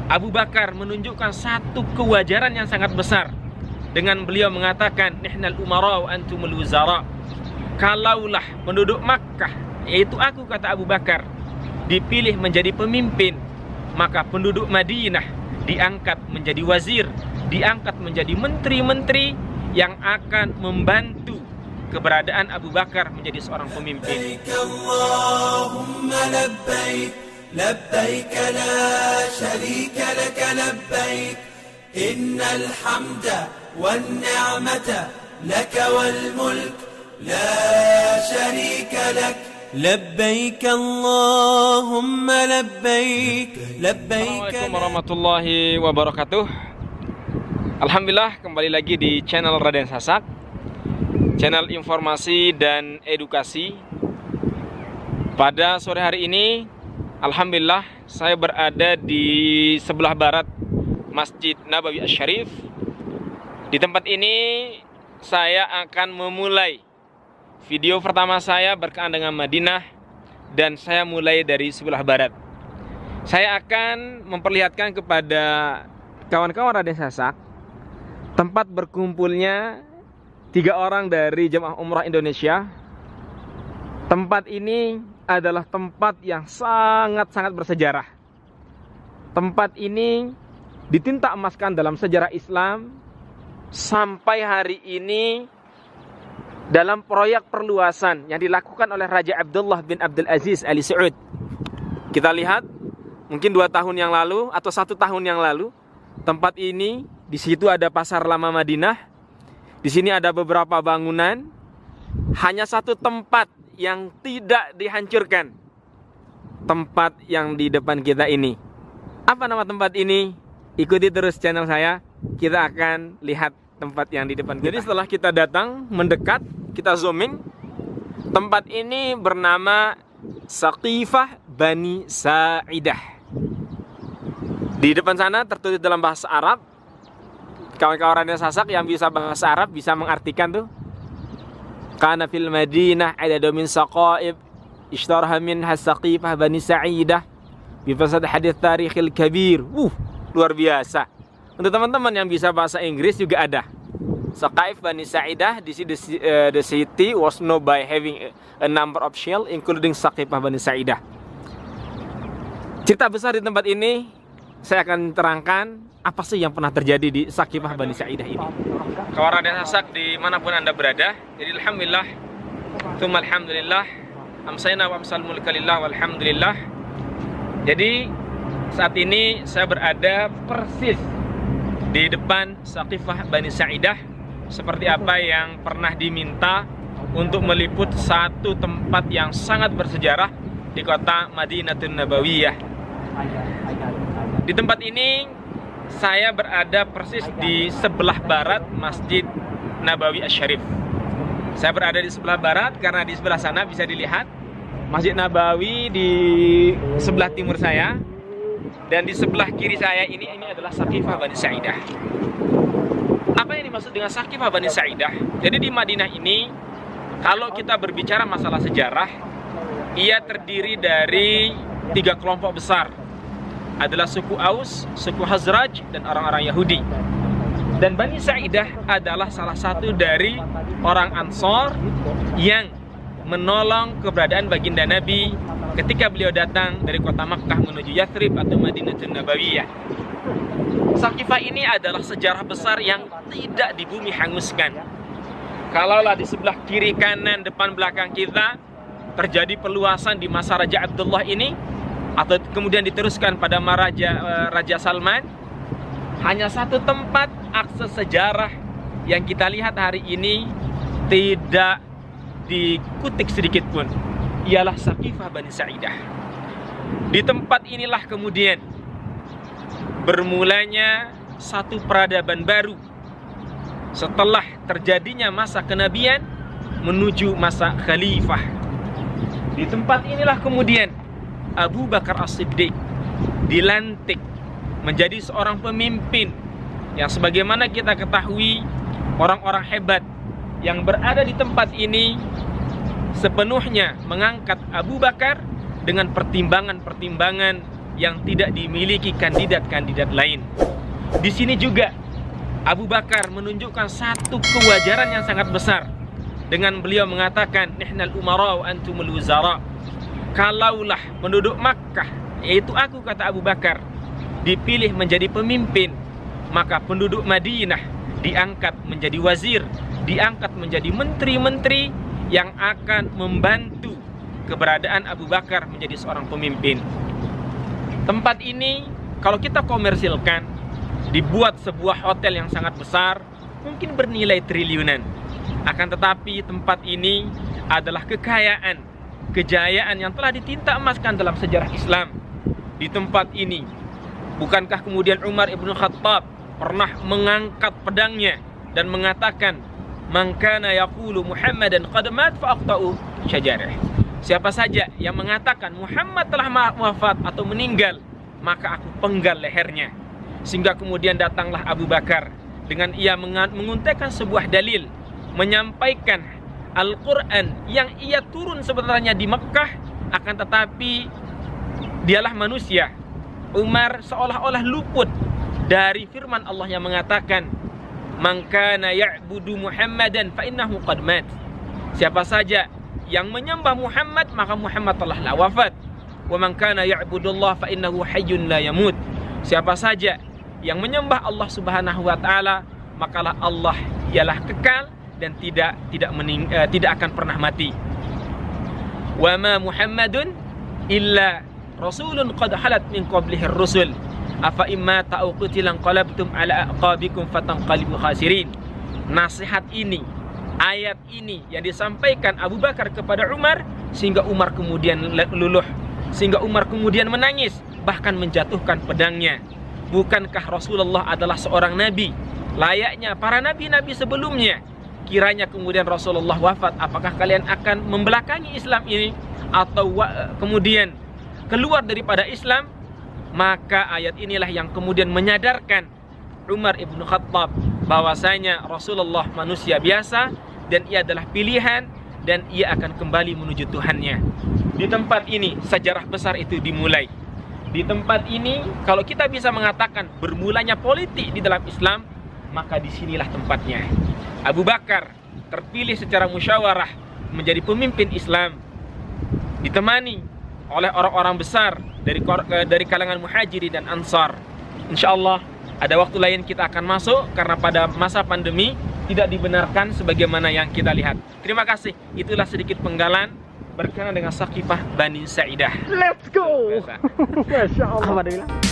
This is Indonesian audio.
Abu Bakar menunjukkan satu kewajaran yang sangat besar dengan beliau mengatakan, nihnal umara wa antumul wuzara. Kalaulah penduduk Makkah, yaitu aku, kata Abu Bakar, dipilih menjadi pemimpin, maka penduduk Madinah diangkat menjadi wazir, diangkat menjadi menteri-menteri yang akan membantu keberadaan Abu Bakar menjadi seorang pemimpin. Allahumma labbaik, labbaik la syarika lak labbaik, innal hamda wan ni'mata lak wal mulk la syarika lak. لبيك اللهم لبيك لبيك. Assalamualaikum warahmatullahi wabarakatuh. Alhamdulillah, kembali lagi di channel Raden Sasak, channel informasi dan edukasi. Pada sore hari ini, alhamdulillah, saya berada di sebelah barat Masjid Nabawi Asy-Syarif. Di tempat ini saya akan memulai video pertama saya berkenaan dengan Madinah, dan saya mulai dari sebelah barat. Saya akan memperlihatkan kepada kawan-kawan Raden Sasak tempat berkumpulnya 3 orang dari jemaah umrah Indonesia. Tempat ini adalah tempat yang sangat-sangat bersejarah. Tempat ini ditinta emaskan dalam sejarah Islam sampai hari ini dalam proyek perluasan yang dilakukan oleh Raja Abdullah bin Abdul Aziz Ali Saud. Kita lihat, mungkin 2 tahun yang lalu atau 1 tahun yang lalu, tempat ini, di situ ada pasar lama Madinah. Di sini ada beberapa bangunan. Hanya satu tempat yang tidak dihancurkan, tempat yang di depan kita ini. Apa nama tempat ini? Ikuti terus channel saya, kita akan lihat tempat yang di depan kita. Jadi setelah kita datang, mendekat, kita zooming. Tempat ini bernama Saqifah Bani Sa'idah. Di depan sana tertulis dalam bahasa Arab. Kawan-kawan Raden Sasak yang bisa bahasa Arab bisa mengartikan tuh. Kana fil Madinah adadu min saqaib ishtaraha minha Saqifah Bani Sa'idah bi fasad hadits tarikhil kabir. Luar biasa. Untuk teman-teman yang bisa bahasa Inggris juga ada. Saqaif Bani Sa'idah, the city was known by having a number of shell including Saqifah Bani Sa'idah. Cerita besar di tempat ini saya akan terangkan apa sih yang pernah terjadi di Saqifah Bani Sa'idah ini. Kawan Raden Sasak dimanapun Anda berada, jadi alhamdulillah, tsumma alhamdulillah, amsayna wa amsal mulka lillah walhamdulillah. Jadi saat ini saya berada persis di depan Saqifah Bani Sa'idah, seperti apa yang pernah diminta untuk meliput satu tempat yang sangat bersejarah di kota Madinatul Nabawiyah. Di tempat ini saya berada persis di sebelah barat Masjid Nabawi Asy-Syarif. Saya berada di sebelah barat karena di sebelah sana bisa dilihat Masjid Nabawi di sebelah timur saya. Dan di sebelah kiri saya ini adalah Saqifah Bani Sa'idah. Apa yang dimaksud dengan Saqifah Bani Sa'idah? Jadi di Madinah ini, kalau kita berbicara masalah sejarah, ia terdiri dari 3 kelompok besar. Adalah suku Aus, suku Khazraj, dan orang-orang Yahudi. Dan Bani Sa'idah adalah salah satu dari orang Ansor yang menolong keberadaan baginda Nabi ketika beliau datang dari kota Makkah menuju Yathrib atau Madinatul Nabawiyah. Saqifah ini adalah sejarah besar yang tidak di bumi hanguskan. Kalaulah di sebelah kiri, kanan, depan, belakang kita terjadi perluasan di masa Raja Abdullah ini, atau kemudian diteruskan pada Raja Salman, hanya satu tempat akses sejarah yang kita lihat hari ini tidak dikutik sedikit pun, ialah Saqifah Bani Sa'idah. Di tempat inilah kemudian bermulanya satu peradaban baru setelah terjadinya masa kenabian menuju masa khalifah. Di tempat inilah kemudian Abu Bakar As-Siddiq dilantik menjadi seorang pemimpin yang sebagaimana kita ketahui, orang-orang hebat yang berada di tempat ini sepenuhnya mengangkat Abu Bakar dengan pertimbangan-pertimbangan yang tidak dimiliki kandidat-kandidat lain. Di sini juga Abu Bakar menunjukkan satu kewajaran yang sangat besar dengan beliau mengatakan, nihnal umara wa antumul wuzara. Kalaulah penduduk Makkah, yaitu aku, kata Abu Bakar, dipilih menjadi pemimpin, maka penduduk Madinah diangkat menjadi wazir, diangkat menjadi menteri-menteri yang akan membantu keberadaan Abu Bakar menjadi seorang pemimpin. Tempat ini kalau kita komersilkan, dibuat sebuah hotel yang sangat besar, mungkin bernilai triliunan. Akan tetapi tempat ini adalah kekayaan, kejayaan yang telah ditinta emaskan dalam sejarah Islam. Di tempat ini, bukankah kemudian Umar ibn Khattab pernah mengangkat pedangnya dan mengatakan, man kana yaqulu Muhammadan qad mat fa aqta'u syajarah. Siapa saja yang mengatakan Muhammad telah wafat atau meninggal, maka aku penggal lehernya. Sehingga kemudian datanglah Abu Bakar dengan ia menguntekkan sebuah dalil, menyampaikan Al-Quran yang ia turun sebenarnya di Mekah, akan tetapi dialah manusia. Umar seolah-olah luput dari firman Allah yang mengatakan, man kana ya'budu Muhammadan fa innahu qad mat. Siapa saja yang menyembah Muhammad, maka Muhammad telah wafat. Wa man kana ya'budullah fa innahu hayyun la yamut. Siapa saja yang menyembah Allah Subhanahu wa taala, makalah Allah ialah kekal dan tidak akan pernah mati. Wa ma Muhammadun illa rasulun qad halat min qablihi ar-rusul afa imma ta'u qutilan qalabtum ala aqabikum fatanqalibu khasirin. Nasihat ini, ayat ini yang disampaikan Abu Bakar kepada Umar, sehingga Umar kemudian luluh, sehingga Umar kemudian menangis, bahkan menjatuhkan pedangnya. Bukankah Rasulullah adalah seorang nabi layaknya para nabi-nabi sebelumnya? Kiranya kemudian Rasulullah wafat, apakah kalian akan membelakangi Islam ini atau kemudian keluar daripada Islam? Maka ayat inilah yang kemudian menyadarkan Umar ibn Khattab bahwasanya Rasulullah manusia biasa dan ia adalah pilihan dan ia akan kembali menuju Tuhannya. Di tempat ini sejarah besar itu dimulai. Di tempat ini kalau kita bisa mengatakan bermulanya politik di dalam Islam, maka disinilah tempatnya. Abu Bakar terpilih secara musyawarah menjadi pemimpin Islam, ditemani oleh orang-orang besar dari kalangan Muhajirin dan Ansar. Insyaallah ada waktu lain kita akan masuk, karena pada masa pandemi tidak dibenarkan sebagaimana yang kita lihat. Terima kasih. Itulah sedikit penggalan berkenaan dengan Saqifah Bani Sa'idah. Let's go. Masya Allah.